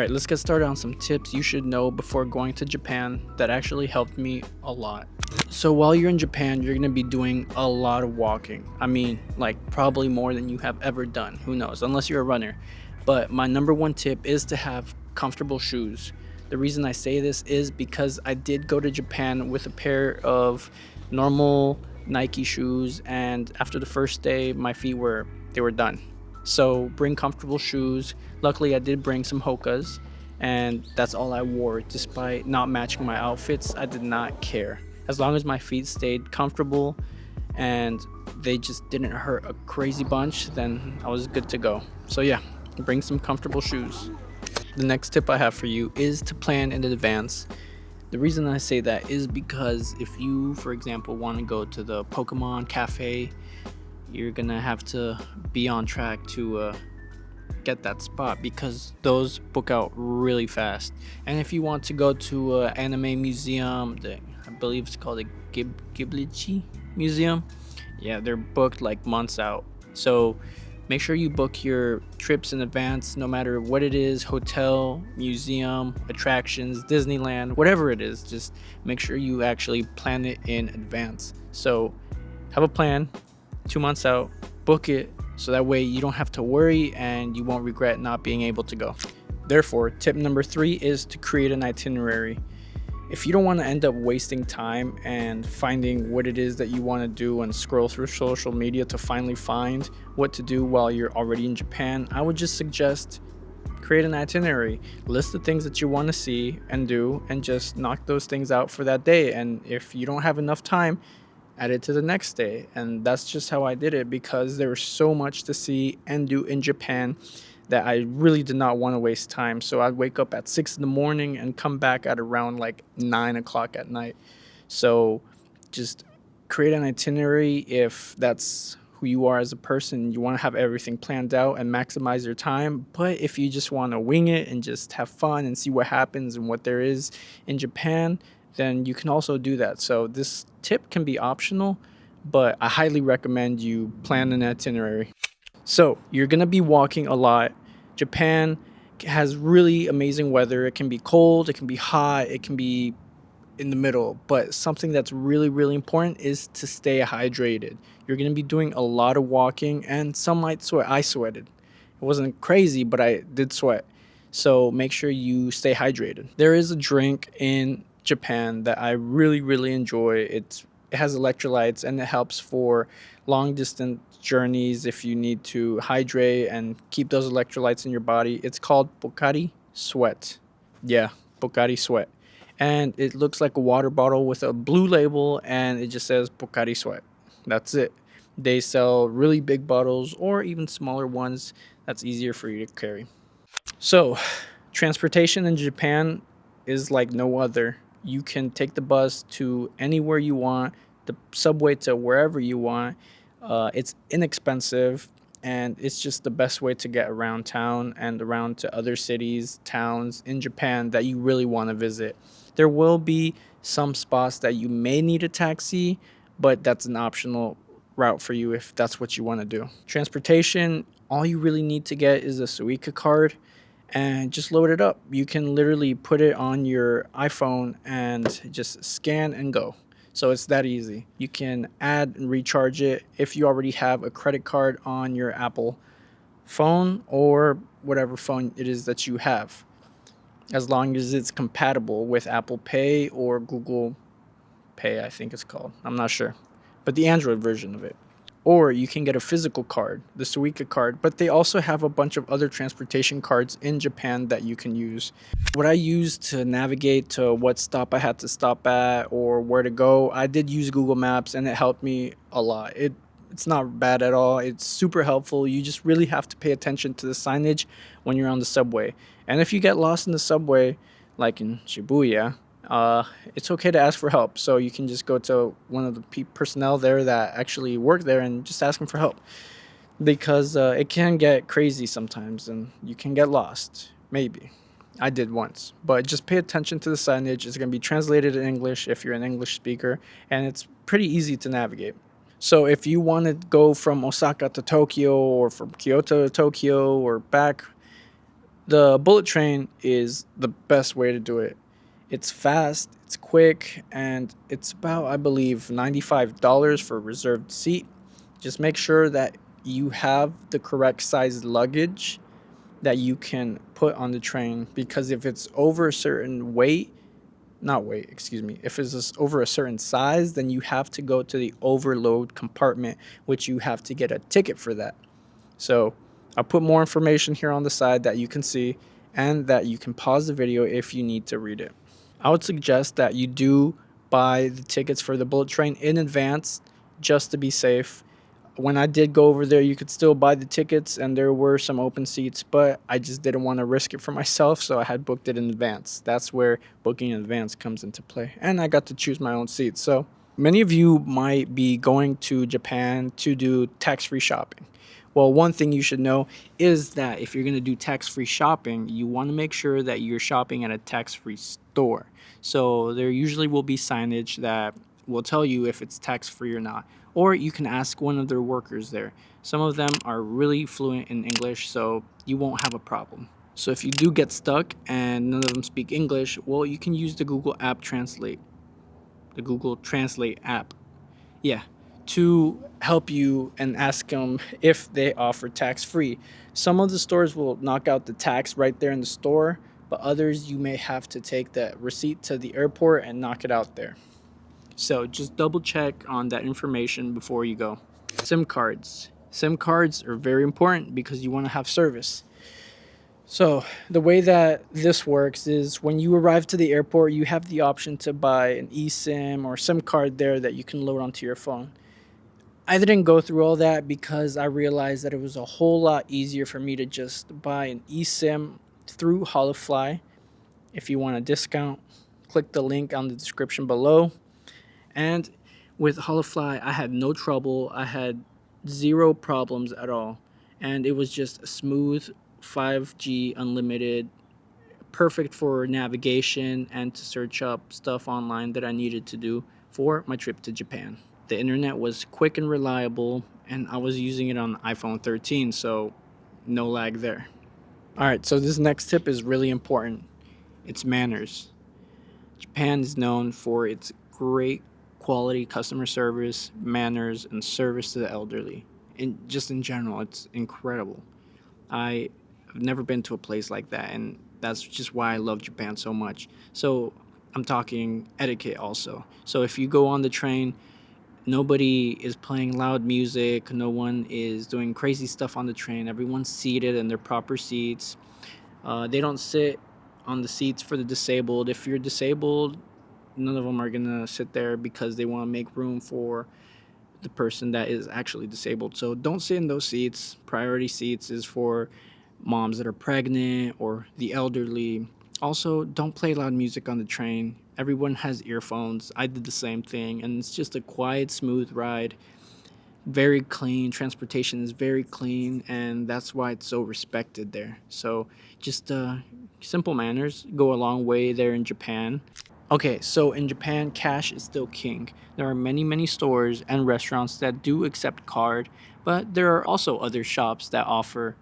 Alright, let's get started on some tips you should know before going to Japan that actually helped me a lot. So while you're in Japan, you're going to be doing a lot of walking. I mean, like probably more than you have ever done. Who knows? Unless you're a runner. But my number one tip is to have comfortable shoes. The reason I say this is because I did go to Japan with a pair of normal Nike shoes, and after the first day my feet were done. So bring comfortable shoes. Luckily I did bring some Hokas, and that's all I wore. Despite not matching my outfits, I did not care. As long as my feet stayed comfortable and they just didn't hurt a crazy bunch, then I was good to go. So yeah, bring some comfortable shoes. The next tip I have for you is to plan in advance. The reason I say that is because if you, for example, want to go to the Pokemon Cafe, you're gonna have to be on track to get that spot because those book out really fast. And if you want to go to an anime museum, I believe it's called the Ghiblichi Museum, yeah, they're booked like months out. So make sure you book your trips in advance, no matter what it is: hotel, museum, attractions, Disneyland, whatever it is. Just make sure you actually plan it in advance. So have a plan 2 months out, book it, so that way you don't have to worry and you won't regret not being able to go. Therefore, tip number 3 is to create an itinerary. If you don't want to end up wasting time and finding what it is that you want to do and scroll through social media to finally find what to do while you're already in Japan, I would just suggest create an itinerary. List the things that you want to see and do, and just knock those things out for that day. And if you don't have enough time, add it to the next day. And that's just how I did it, because there was so much to see and do in Japan that I really did not want to waste time. So I'd wake up at 6 in the morning and come back at around like 9 o'clock at night. So just create an itinerary if that's who you are as a person. You want to have everything planned out and maximize your time. But if you just want to wing it and just have fun and see what happens and what there is in Japan, then you can also do that. So this tip can be optional, but I highly recommend you plan an itinerary. So you're going to be walking a lot. Japan has really amazing weather. It can be cold, it can be hot, it can be in the middle. But something that's really, really important is to stay hydrated. You're going to be doing a lot of walking, and some might sweat. I sweated. It wasn't crazy, but I did sweat. So make sure you stay hydrated. There is a drink in Japan that I really, really enjoy. It has electrolytes, and it helps for long distance journeys if you need to hydrate and keep those electrolytes in your body. It's called Pocari Sweat. Yeah, Pocari Sweat. And it looks like a water bottle with a blue label, and it just says Pocari Sweat. That's it. They sell really big bottles or even smaller ones that's easier for you to carry. So, transportation in Japan is like no other. You can take the bus to anywhere you want, the subway to wherever you want. It's inexpensive, and it's just the best way to get around town and around to other cities, towns in Japan that you really want to visit. There will be some spots that you may need a taxi, but that's an optional route for you if that's what you want to do. Transportation, all you really need to get is a Suica card and just load it up. You can literally put it on your iPhone and just scan and go. So it's that easy. You can add and recharge it if you already have a credit card on your Apple phone or whatever phone it is that you have, as long as it's compatible with Apple Pay or Google Pay, I think it's called. I'm not sure. But the Android version of it. Or you can get a physical card, the Suica card, but they also have a bunch of other transportation cards in Japan that you can use. What I used to navigate to what stop I had to stop at or where to go, I did use Google Maps, and it helped me a lot. It's not bad at all. It's super helpful. You just really have to pay attention to the signage when you're on the subway. And if you get lost in the subway, like in Shibuya, it's okay to ask for help. So you can just go to one of the personnel there that actually work there and just ask them for help, because it can get crazy sometimes and you can get lost. Maybe. I did once. But just pay attention to the signage. It's going to be translated in English if you're an English speaker, and it's pretty easy to navigate. So if you want to go from Osaka to Tokyo or from Kyoto to Tokyo or back, The bullet train is the best way to do it. It's fast, it's quick, and it's about, I believe, $95 for a reserved seat. Just make sure that you have the correct size luggage that you can put on the train, because if it's over a certain weight, not weight, excuse me, if it's just over a certain size, then you have to go to the overload compartment, which you have to get a ticket for that. So I'll put more information here on the side that you can see, and that you can pause the video if you need to read it. I would suggest that you do buy the tickets for the bullet train in advance just to be safe. When I did go over there, you could still buy the tickets and there were some open seats, but I just didn't want to risk it for myself, so I had booked it in advance. That's where booking in advance comes into play. And I got to choose my own seats. So many of you might be going to Japan to do tax-free shopping. Well, one thing you should know is that if you're going to do tax-free shopping, you want to make sure that you're shopping at a tax-free store. So there usually will be signage that will tell you if it's tax-free or not. Or you can ask one of their workers there. Some of them are really fluent in English, so you won't have a problem. So if you do get stuck and none of them speak English, well, you can use the Google app Translate, the Google Translate app. Yeah, to help you and ask them if they offer tax free. Some of the stores will knock out the tax right there in the store, but others you may have to take the receipt to the airport and knock it out there. So just double check on that information before you go. SIM cards. SIM cards are very important because you want to have service. So, the way that this works is when you arrive to the airport, you have the option to buy an eSIM or SIM card there that you can load onto your phone. I didn't go through all that because I realized that it was a whole lot easier for me to just buy an eSIM through Holafly. If you want a discount, click the link on the description below. And with Holafly, I had no trouble. I had zero problems at all. And it was just a smooth 5G unlimited, perfect for navigation and to search up stuff online that I needed to do for my trip to Japan. The internet was quick and reliable, and I was using it on the iPhone 13, so no lag there. All right, so this next tip is really important. It's manners. Japan is known for its great quality customer service, manners, and service to the elderly. And just in general, it's incredible. I've never been to a place like that, and that's just why I love Japan so much. So I'm talking etiquette also. So if you go on the train, nobody is playing loud music, no one is doing crazy stuff on the train. Everyone's seated in their proper seats. They don't sit on the seats for the disabled. If you're disabled, none of them are gonna sit there because they want to make room for the person that is actually disabled. So don't sit in those seats. Priority seats is for moms that are pregnant or the elderly. Also, don't play loud music on the train. Everyone has earphones. I did the same thing, and it's just a quiet, smooth ride. Very clean. Transportation is very clean, and that's why it's so respected there. So, just simple manners go a long way there in Japan. Okay, so in Japan, cash is still king. There are many, many stores and restaurants that do accept card, but there are also other shops that offer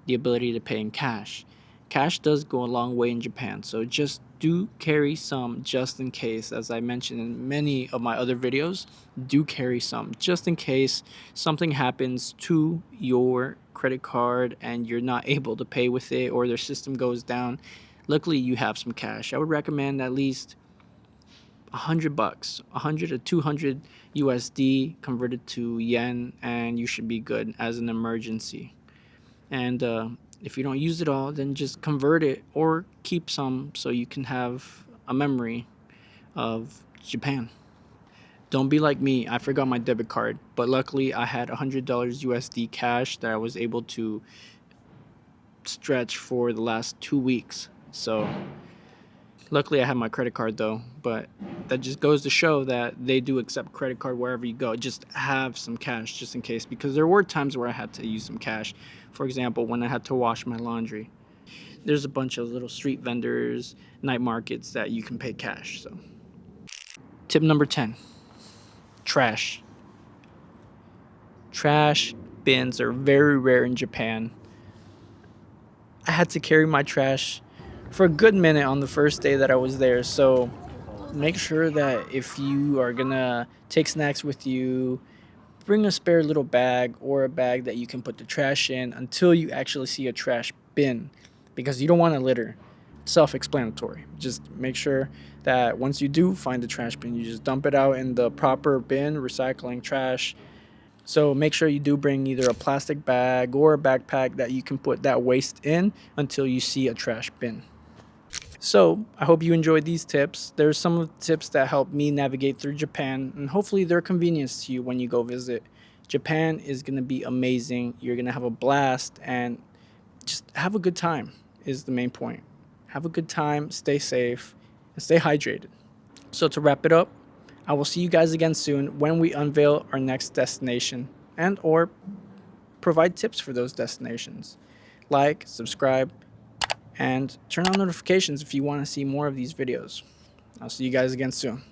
the ability to pay in cash. Cash does go a long way in Japan, so just do carry some just in case. As I mentioned in many of my other videos, do carry some just in case something happens to your credit card and you're not able to pay with it or their system goes down. Luckily, you have some cash. I would recommend at least $100, 100 to 200 USD converted to yen, and you should be good as an emergency. And if you don't use it all, then just convert it or keep some so you can have a memory of Japan. Don't be like me. I forgot my debit card, but luckily I had $100 USD cash that I was able to stretch for the last 2 weeks. So luckily, I have my credit card though, but that just goes to show that they do accept credit card wherever you go. Just have some cash just in case, because there were times where I had to use some cash. For example, when I had to wash my laundry. There's a bunch of little street vendors, night markets that you can pay cash. So, tip number 10, trash. Trash bins are very rare in Japan. I had to carry my trash for a good minute on the first day that I was there. So make sure that if you are gonna take snacks with you, bring a spare little bag or a bag that you can put the trash in until you actually see a trash bin, because you don't want to litter. Self-explanatory. Just make sure that once you do find the trash bin, you just dump it out in the proper bin, recycling trash. So make sure you do bring either a plastic bag or a backpack that you can put that waste in until you see a trash bin. So, I hope you enjoyed these tips. There's some of the tips that help me navigate through Japan, and hopefully they're convenience to you when you go visit. Japan is going to be amazing. You're going to have a blast, and just have a good time is the main point. Have a good time, stay safe, and stay hydrated. So, to wrap it up, I will see you guys again soon when we unveil our next destination and or provide tips for those destinations. Like, subscribe, and turn on notifications if you want to see more of these videos. I'll see you guys again soon.